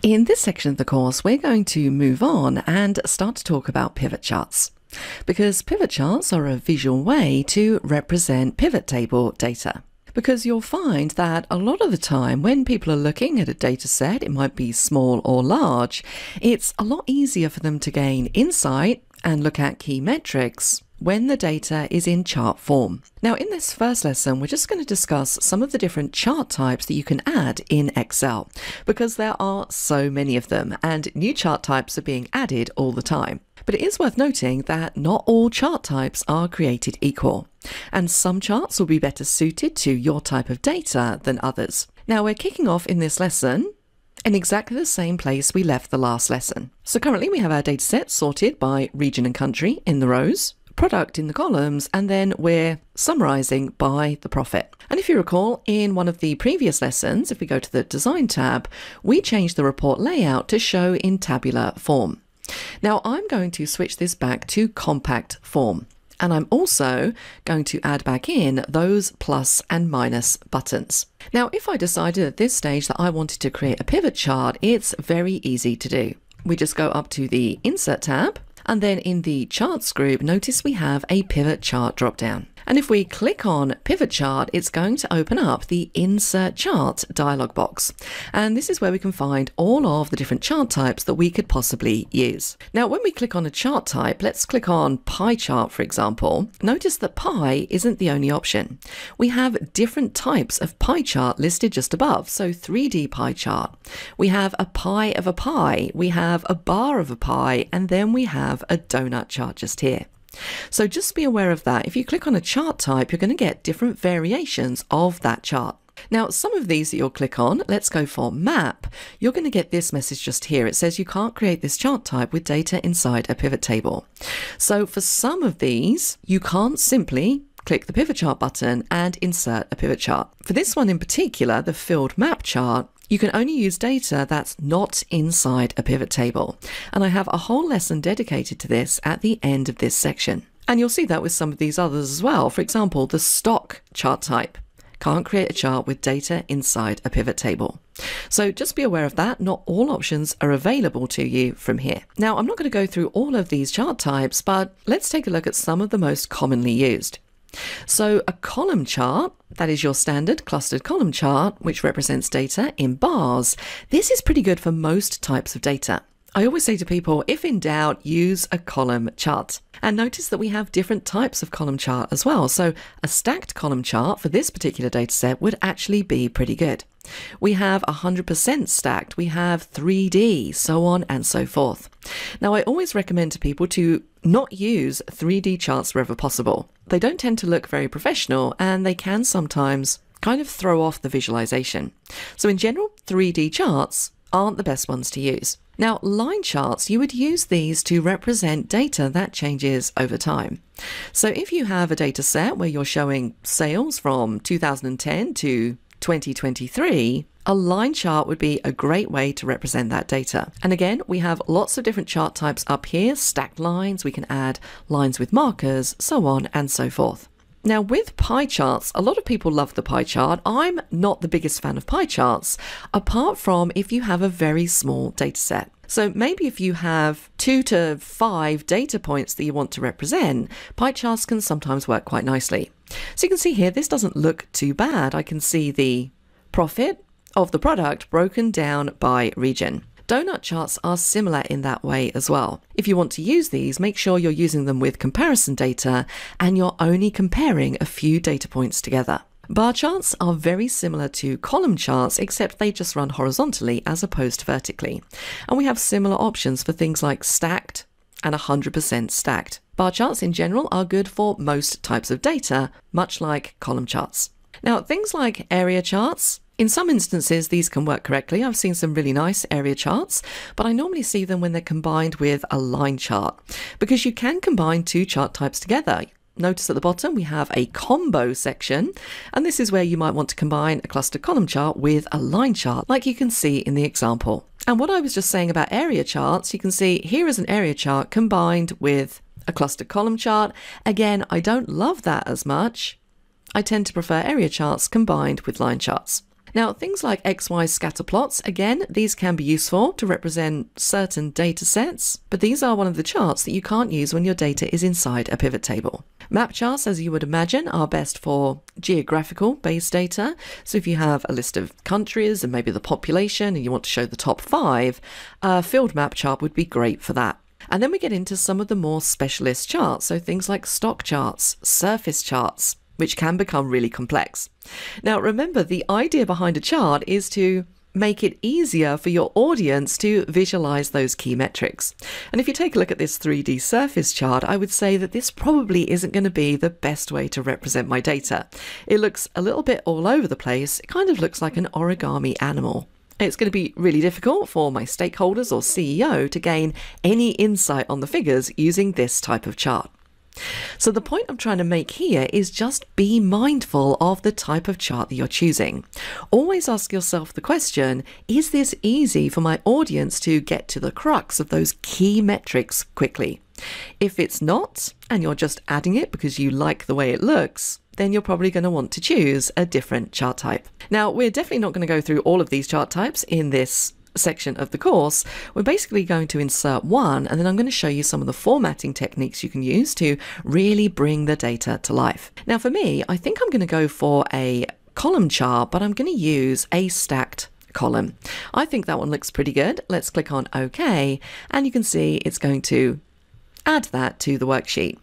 In this section of the course, we're going to move on and start to talk about pivot charts, because pivot charts are a visual way to represent pivot table data. Because you'll find that a lot of the time when people are looking at a data set, it might be small or large, it's a lot easier for them to gain insight and look at key metrics when the data is in chart form. Now, in this first lesson, we're just going to discuss some of the different chart types that you can add in Excel, because there are so many of them and new chart types are being added all the time. But it is worth noting that not all chart types are created equal, and some charts will be better suited to your type of data than others. Now, we're kicking off in this lesson in exactly the same place we left the last lesson. So currently we have our data set sorted by region and country in the rows, product in the columns, and then we're summarizing by the profit. And if you recall, in one of the previous lessons, if we go to the Design tab, we changed the report layout to show in tabular form. Now I'm going to switch this back to compact form, and I'm also going to add back in those plus and minus buttons. Now, if I decided at this stage that I wanted to create a pivot chart, it's very easy to do. We just go up to the Insert tab, and then in the Charts group, notice we have a Pivot Chart drop-down. And if we click on Pivot Chart, it's going to open up the Insert Chart dialog box. And this is where we can find all of the different chart types that we could possibly use. Now, when we click on a chart type, let's click on Pie Chart, for example. Notice that pie isn't the only option. We have different types of pie chart listed just above. So 3D pie chart. We have a pie of a pie. We have a bar of a pie. And then we have a donut chart just here. So just be aware of that. If you click on a chart type, you're going to get different variations of that chart. Now, some of these that you'll click on, let's go for map. You're going to get this message just here. It says you can't create this chart type with data inside a pivot table. So for some of these, you can't simply click the pivot chart button and insert a pivot chart. For this one in particular, the filled map chart, you can only use data that's not inside a pivot table. And I have a whole lesson dedicated to this at the end of this section. And you'll see that with some of these others as well. For example, the stock chart type can't create a chart with data inside a pivot table. So just be aware of that. Not all options are available to you from here. Now, I'm not going to go through all of these chart types, but let's take a look at some of the most commonly used. So a column chart, that is your standard clustered column chart, which represents data in bars. This is pretty good for most types of data. I always say to people, if in doubt, use a column chart. And notice that we have different types of column chart as well. So a stacked column chart for this particular data set would actually be pretty good. We have 100% stacked, we have 3D, so on and so forth. Now, I always recommend to people to not use 3D charts wherever possible. They don't tend to look very professional, and they can sometimes kind of throw off the visualization. So in general, 3D charts aren't the best ones to use. Now, line charts, you would use these to represent data that changes over time. So if you have a data set where you're showing sales from 2010 to 2023, a line chart would be a great way to represent that data. And again, we have lots of different chart types up here, stacked lines, we can add lines with markers, so on and so forth. Now, with pie charts, a lot of people love the pie chart. I'm not the biggest fan of pie charts, apart from if you have a very small data set. So maybe if you have 2 to 5 data points that you want to represent, pie charts can sometimes work quite nicely. So you can see here, this doesn't look too bad. I can see the profit of the product broken down by region. Donut charts are similar in that way as well. If you want to use these, make sure you're using them with comparison data and you're only comparing a few data points together. Bar charts are very similar to column charts, except they just run horizontally as opposed to vertically. And we have similar options for things like stacked and 100% stacked. Bar charts in general are good for most types of data, much like column charts. Now, things like area charts, in some instances, these can work correctly. I've seen some really nice area charts, but I normally see them when they're combined with a line chart, because you can combine two chart types together. Notice at the bottom we have a combo section, and this is where you might want to combine a cluster column chart with a line chart, like you can see in the example. And what I was just saying about area charts, you can see here is an area chart combined with a cluster column chart. Again, I don't love that as much. I tend to prefer area charts combined with line charts. Now, things like XY scatter plots, again, these can be useful to represent certain data sets, but these are one of the charts that you can't use when your data is inside a pivot table. Map charts, as you would imagine, are best for geographical based data. So if you have a list of countries and maybe the population and you want to show the top 5, a field map chart would be great for that. And then we get into some of the more specialist charts, so things like stock charts, surface charts, which can become really complex. Now remember, the idea behind a chart is to make it easier for your audience to visualize those key metrics. And if you take a look at this 3D surface chart, I would say that this probably isn't going to be the best way to represent my data. It looks a little bit all over the place. It kind of looks like an origami animal. It's going to be really difficult for my stakeholders or CEO to gain any insight on the figures using this type of chart. So the point I'm trying to make here is just be mindful of the type of chart that you're choosing. Always ask yourself the question, is this easy for my audience to get to the crux of those key metrics quickly? If it's not, and you're just adding it because you like the way it looks, then you're probably going to want to choose a different chart type. Now, we're definitely not going to go through all of these chart types in this section of the course. We're basically going to insert one, and then I'm going to show you some of the formatting techniques you can use to really bring the data to life. Now for me, I think I'm going to go for a column chart, but I'm going to use a stacked column. I think that one looks pretty good. Let's click on OK, and you can see it's going to add that to the worksheet.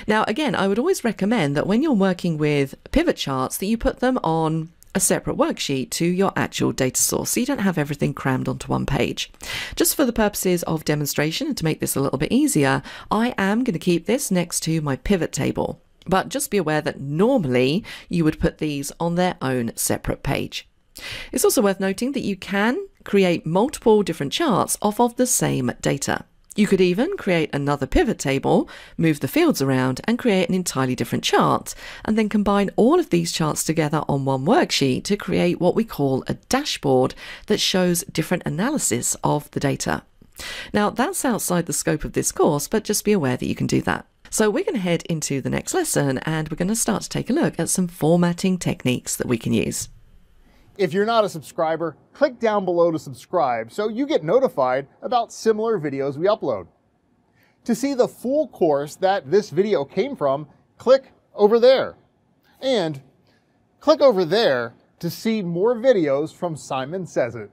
Now again, I would always recommend that when you're working with pivot charts that you put them on a separate worksheet to your actual data source, so you don't have everything crammed onto one page. Just for the purposes of demonstration and to make this a little bit easier, I am going to keep this next to my pivot table, but just be aware that normally you would put these on their own separate page. It's also worth noting that you can create multiple different charts off of the same data. You could even create another pivot table, move the fields around and create an entirely different chart, and then combine all of these charts together on one worksheet to create what we call a dashboard that shows different analysis of the data. Now that's outside the scope of this course, but just be aware that you can do that. So we're going to head into the next lesson and we're going to start to take a look at some formatting techniques that we can use. If you're not a subscriber, click down below to subscribe so you get notified about similar videos we upload. To see the full course that this video came from, click over there. And click over there to see more videos from Simon Says It.